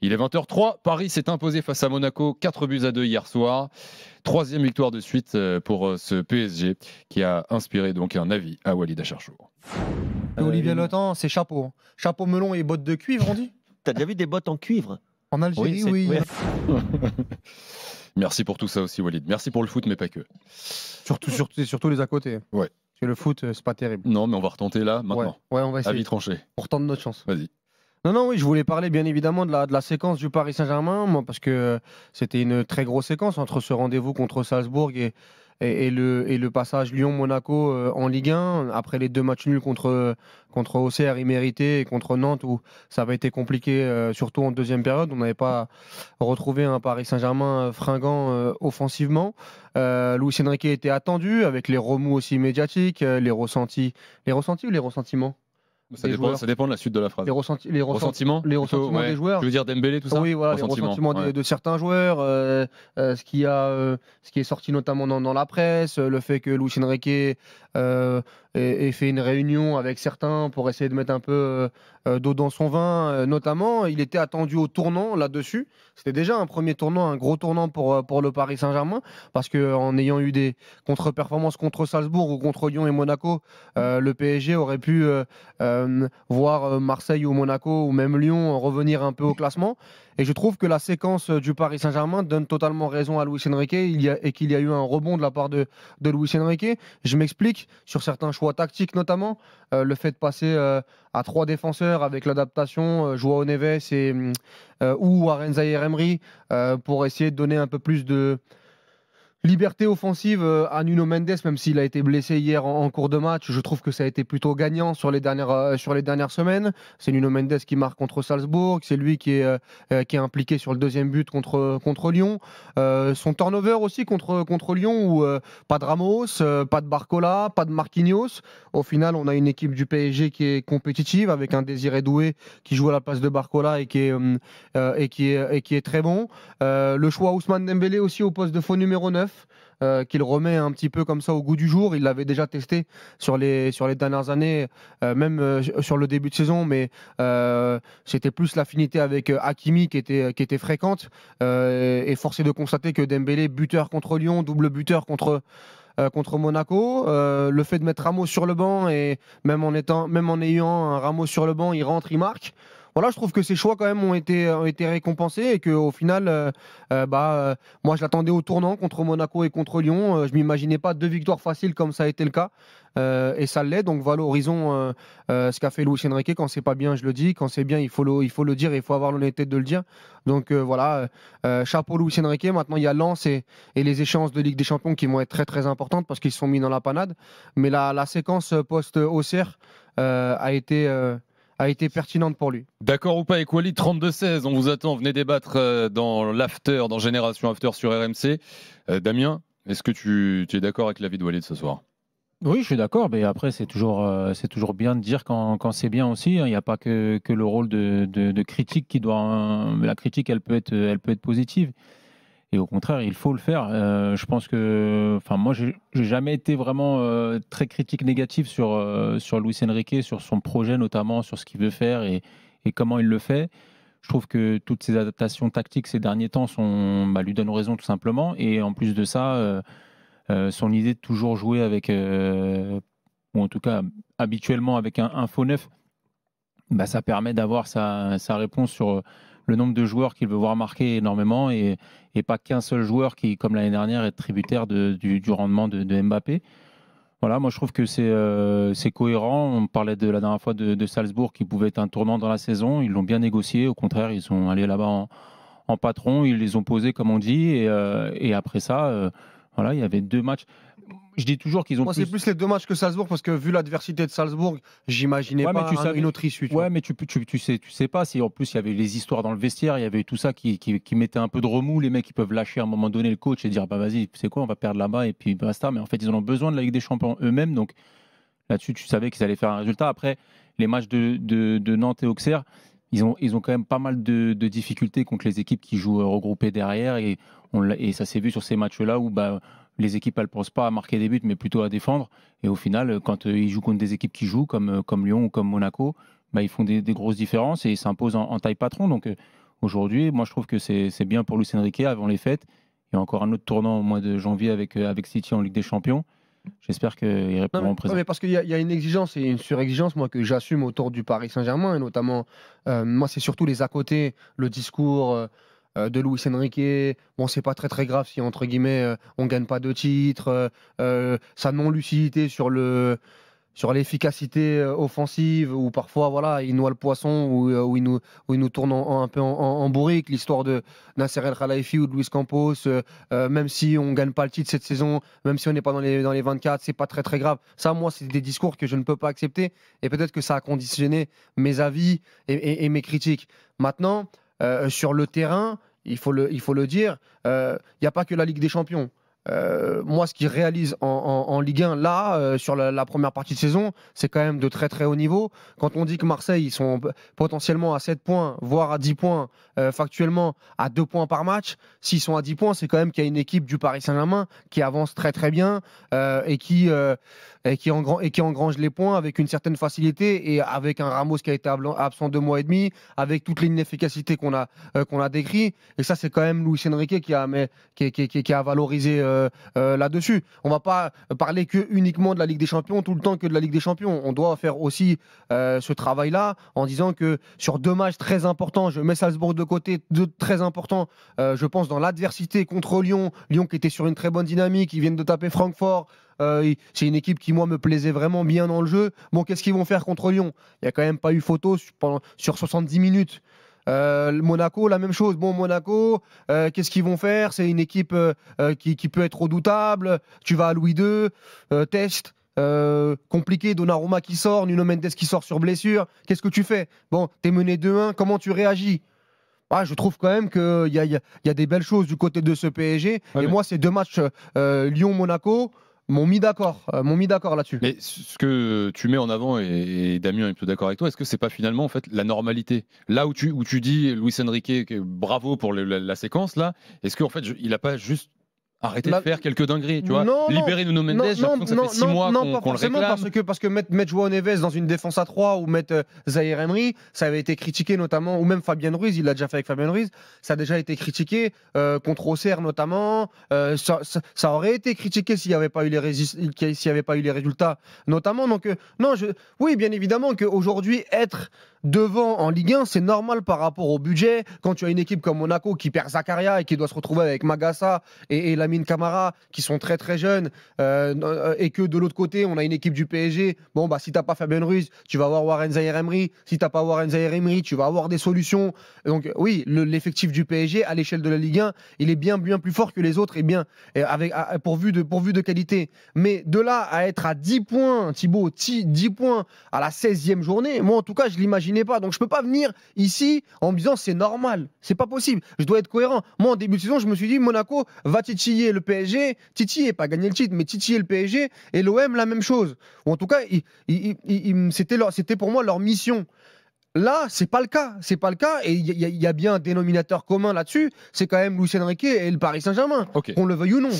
Il est 20h03. Paris s'est imposé face à Monaco, 4-2 hier soir. 3e victoire de suite pour ce PSG qui a inspiré donc un avis à Walid Acharchour. Olivier Letan, c'est chapeau. Chapeau melon et bottes de cuivre, on dit. T'as déjà vu des bottes en cuivre? En Algérie, oui. Merci pour tout ça aussi, Walid. Merci pour le foot, mais pas que. Surtout les à côté. Ouais. Parce que le foot, c'est pas terrible. Non, mais on va retenter là, maintenant. Ouais, on va essayer. Avis tranché. Pour tenter notre chance. Vas-y. Non, oui, je voulais parler bien évidemment de la séquence du Paris Saint-Germain, moi, parce que c'était une très grosse séquence entre ce rendez-vous contre Salzbourg et le passage Lyon-Monaco en Ligue 1, après les 2 matchs nuls contre Auxerre immérités et contre Nantes, où ça avait été compliqué, surtout en deuxième période. On n'avait pas retrouvé un Paris Saint-Germain fringant offensivement. Luis Enrique était attendu, avec les remous aussi médiatiques, les ressentis ou les ressentiments? Ça dépend de la suite de la phrase. Les ressentiments des joueurs. Tu veux dire Dembélé, tout ça? Oui, voilà, les ressentiments de certains joueurs, ce qui est sorti notamment dans la presse, le fait que Luis Enrique ait fait une réunion avec certains pour essayer de mettre un peu d'eau dans son vin, notamment. Il était attendu au tournant là-dessus. C'était déjà un premier tournant, un gros tournant pour le Paris Saint-Germain, parce qu'en ayant eu des contre-performances contre Salzbourg ou contre Lyon et Monaco, le PSG aurait pu voir Marseille ou Monaco ou même Lyon revenir un peu au classement. Et je trouve que la séquence du Paris Saint-Germain donne totalement raison à Luis Enrique et qu'il y a eu un rebond de la part de Luis Enrique. Je m'explique, sur certains choix tactiques notamment, le fait de passer à 3 défenseurs avec l'adaptation Joao Neves ou Arenza Emery pour essayer de donner un peu plus de liberté offensive à Nuno Mendes, même s'il a été blessé hier en cours de match. Je trouve que ça a été plutôt gagnant sur les dernières semaines. C'est Nuno Mendes qui marque contre Salzbourg, c'est lui qui est impliqué sur le 2e but contre Lyon. Son turnover aussi contre Lyon, où pas de Ramos, pas de Barcola, pas de Marquinhos. Au final, on a une équipe du PSG qui est compétitive, avec un Désiré Doué qui joue à la place de Barcola et qui est très bon. Le choix Ousmane Dembélé aussi au poste de faux numéro 9. Qu'il remet un petit peu comme ça au goût du jour. Il l'avait déjà testé sur les dernières années, même sur le début de saison, mais c'était plus l'affinité avec Hakimi qui était fréquente. Et force est de constater que Dembélé, buteur contre Lyon, double buteur contre Monaco, le fait de mettre Ramos sur le banc, et même en ayant un Ramos sur le banc, il rentre, il marque. Voilà, je trouve que ces choix quand même ont été récompensés et qu'au final, moi je l'attendais au tournant contre Monaco et contre Lyon. Je m'imaginais pas 2 victoires faciles comme ça a été le cas, et ça l'est. Donc valorisons ce qu'a fait Luis Enrique. Quand c'est pas bien, je le dis. Quand c'est bien, il faut le dire et il faut avoir l'honnêteté de le dire. Donc voilà, chapeau Luis Enrique. Maintenant, il y a Lens et les échéances de Ligue des Champions qui vont être très très importantes parce qu'ils se sont mis dans la panade. Mais la séquence post-Auxerre a été pertinente pour lui. D'accord ou pas avec Walid, 32-16, on vous attend, venez débattre dans l'after, dans Génération After sur RMC. Damien, est-ce que tu es d'accord avec l'avis de Walid ce soir? Oui, je suis d'accord, mais après c'est toujours bien de dire quand c'est bien aussi. Il n'y a pas que le rôle de critique qui doit... la critique, elle peut être positive. Et au contraire, il faut le faire. Je pense que, moi, j'ai jamais été vraiment très critique négatif sur Luis Enrique, sur son projet notamment, sur ce qu'il veut faire et comment il le fait. Je trouve que toutes ces adaptations tactiques ces derniers temps lui donnent raison tout simplement. Et en plus de ça, son idée de toujours jouer avec, ou en tout cas habituellement avec un faux neuf, ça permet d'avoir sa réponse sur le nombre de joueurs qu'il veut voir marquer énormément et pas qu'un seul joueur qui, comme l'année dernière, est tributaire du rendement de Mbappé. Voilà, moi je trouve que c'est cohérent. On parlait la dernière fois de Salzbourg qui pouvait être un tournant dans la saison. Ils l'ont bien négocié. Au contraire, ils sont allés là-bas en patron. Ils les ont posés, comme on dit. Et après ça, voilà, il y avait 2 matchs. Je dis toujours qu'ils ont. Moi, c'est plus les 2 matchs que Salzbourg, parce que vu l'adversité de Salzbourg, j'imaginais pas une autre issue. Ouais, mais tu sais pas si en plus il y avait les histoires dans le vestiaire, il y avait tout ça qui mettait un peu de remous. Les mecs, ils peuvent lâcher à un moment donné le coach et dire vas-y, c'est quoi, on va perdre là-bas et puis basta. Mais en fait, ils en ont besoin de la Ligue des Champions eux-mêmes. Donc là-dessus, tu savais qu'ils allaient faire un résultat. Après, les matchs de Nantes et Auxerre, ils ont quand même pas mal de difficultés contre les équipes qui jouent regroupées derrière et ça s'est vu sur ces matchs-là où les équipes, elles ne pensent pas à marquer des buts, mais plutôt à défendre. Et au final, quand ils jouent contre des équipes qui jouent, comme Lyon ou comme Monaco, ils font des grosses différences et ils s'imposent en taille patron. Donc aujourd'hui. Moi, je trouve que c'est bien pour Luis Enrique avant les fêtes. Il y a encore un autre tournant au mois de janvier avec City en Ligue des Champions. J'espère qu'ils répondront présent. Mais parce qu'il y a une exigence et une surexigence, moi, que j'assume autour du Paris Saint-Germain, et notamment, moi, c'est surtout les à côté, le discours de Luis Enrique. Bon, c'est pas très très grave si, entre guillemets, on gagne pas de titre, sa non-lucidité sur l'efficacité offensive, où parfois voilà, il noie le poisson, où il nous tourne un peu en bourrique. L'histoire de Nasser El Khelaifi ou de Luis Campos, même si on ne gagne pas le titre cette saison, même si on n'est pas dans les 24, c'est pas très très grave. Ça, moi, c'est des discours que je ne peux pas accepter, et peut-être que ça a conditionné mes avis et mes critiques. Maintenant, sur le terrain, il faut le dire, il n'y a pas que la Ligue des Champions. Moi, ce qu'ils réalisent en Ligue 1, là, sur la première partie de saison, c'est quand même de très très haut niveau. Quand on dit que Marseille, ils sont potentiellement à 7 points, voire à 10 points, factuellement à 2 points par match, s'ils sont à 10 points, c'est quand même qu'il y a une équipe du Paris Saint-Germain qui avance très très bien et qui engrange les points avec une certaine facilité, et avec un Ramos qui a été absent 2 mois et demi, avec toute l'inefficacité qu'on a décrit. Et ça, c'est quand même Luis Enrique qui a valorisé là-dessus. On va pas parler que uniquement de la Ligue des Champions tout le temps, que de la Ligue des Champions. On doit faire aussi ce travail-là en disant que sur 2 matchs très importants, je mets Salzbourg de côté, 2 très importants, je pense dans l'adversité contre Lyon qui était sur une très bonne dynamique, ils viennent de taper Francfort. C'est une équipe qui, moi, me plaisait vraiment bien dans le jeu. Bon, qu'est-ce qu'ils vont faire contre Lyon? Il n'y a quand même pas eu photo sur 70 minutes. Monaco, la même chose. Bon, Monaco, qu'est-ce qu'ils vont faire? C'est une équipe qui peut être redoutable. Tu vas à Louis II, test. Compliqué, Donnarumma qui sort, Nuno Mendes qui sort sur blessure. Qu'est-ce que tu fais? Bon, t'es mené 2-1, comment tu réagis? Je trouve quand même qu'il y a des belles choses du côté de ce PSG. Ouais, et moi, ces 2 matchs Lyon-Monaco m'ont mis d'accord là-dessus. Mais ce que tu mets en avant, et Damien est plutôt d'accord avec toi, est-ce que c'est pas finalement en fait la normalité? Là où tu dis Luis Enrique, bravo pour la séquence là, est-ce qu'en fait il a pas juste arrêté de faire quelques dingueries, tu vois? Libérer Nuno Mendes, j'ai l'impression que ça fait 6 mois qu'on le réclame. Parce que mettre Joao Neves dans une défense à 3 ou mettre Zaïre Emery, ça avait été critiqué notamment, ou même Fabien Ruiz, il l'a déjà fait avec Fabien Ruiz, ça a déjà été critiqué contre Auxerre notamment. Ça aurait été critiqué s'il n'y avait pas eu les résultats notamment. Donc oui, bien évidemment qu'aujourd'hui être devant en Ligue 1, c'est normal par rapport au budget. Quand tu as une équipe comme Monaco qui perd Zakaria et qui doit se retrouver avec Magassa et Lamine Camara qui sont très très jeunes, et que de l'autre côté on a une équipe du PSG, bon bah si t'as pas Fabien Ruiz, tu vas avoir Warren Zaïre Emery. Si t'as pas Warren Zaïre Emery, tu vas avoir des solutions. Donc oui, l'effectif du PSG à l'échelle de la Ligue 1, il est bien plus fort que les autres, pourvu de qualité. Mais de là à être à 10 points, Thibaut, 10 points à la 16e journée, moi en tout cas je l'imaginais pas. Donc je peux pas venir ici en me disant c'est normal, c'est pas possible. Je dois être cohérent. Moi en début de saison, je me suis dit Monaco va titiller le PSG, titiller, pas gagner le titre, mais titiller le PSG, et l'OM la même chose. Ou en tout cas, c'était pour moi leur mission. Là, c'est pas le cas, et il y a bien un dénominateur commun là-dessus, c'est quand même Luis Enrique et le Paris Saint-Germain, qu'on le veuille ou non.